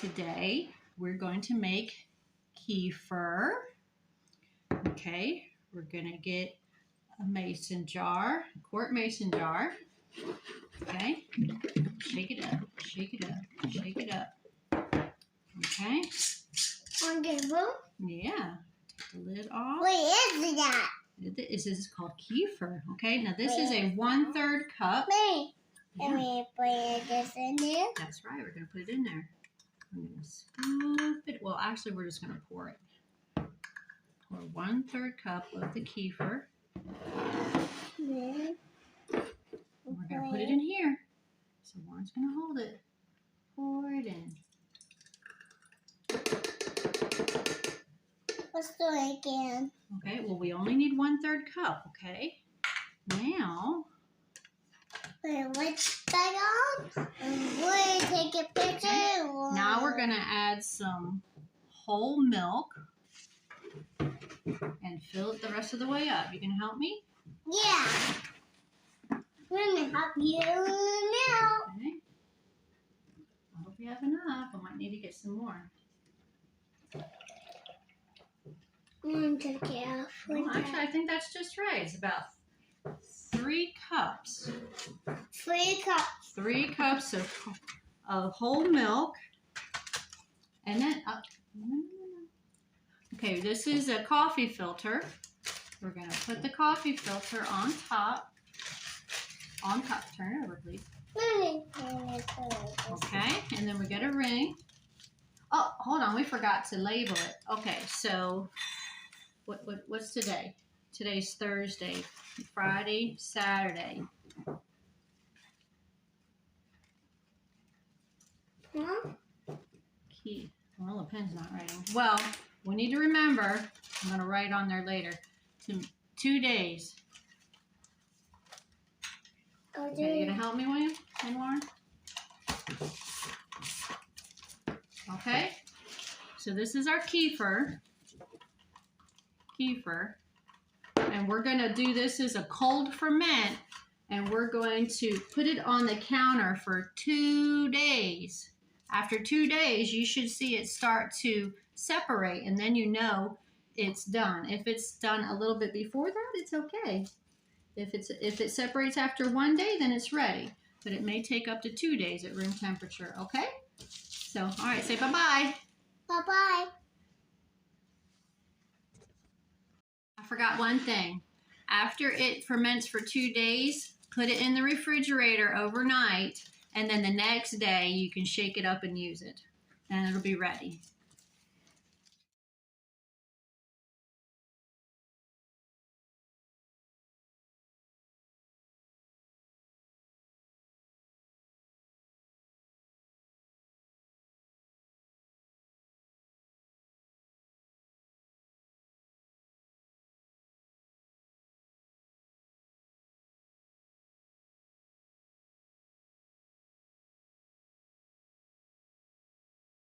Today we're going to make kefir. Okay, we're gonna get a mason jar, a quart mason jar. Okay, shake it up, shake it up, shake it up. Okay. Yeah. Take the lid off. What is that? This is called kefir. Okay, now this is a 1/3 cup. Can we put this in there? That's right, we're gonna put it in there. I'm gonna scoop it. Well, actually, we're just gonna pour it. Pour 1/3 cup of the kefir. Yeah. We're gonna put it in here. So Warren's gonna hold it. Pour it in. Let's do it again. Okay, well, we only need 1/3 cup, okay? Now, Wait, what's that on? We'll take a picture. now we're gonna add some whole milk and fill it the rest of the way up. You gonna help me? Yeah. We're gonna help you now. Okay. I hope you have enough. I might need to get some more. I'm gonna take it off. Well, actually, I think that's just right. It's about 3 cups. 3 cups. 3 cups of whole milk. And then, okay, this is a coffee filter. We're going to put the coffee filter on top. On top. Turn it over, please. Okay, and then we get a ring. Oh, hold on. We forgot to label it. Okay, so what's today? Today's Thursday, Friday, Saturday. Huh? Key. Well, the pen's not writing. Well, we need to remember. I'm going to write on there later. 2 days. Okay, you going to help me, William and Warren? Okay. So this is our kefir. And we're going to do this as a cold ferment, and we're going to put it on the counter for 2 days. After 2 days, you should see it start to separate, and then you know it's done. If it's done a little bit before that, it's okay. If it separates after 1 day, then it's ready. But it may take up to 2 days at room temperature, okay? So, all right, say bye-bye. Bye-bye. I forgot one thing. After it ferments for 2 days, put it in the refrigerator overnight, and then the next day you can shake it up and use it, and it'll be ready.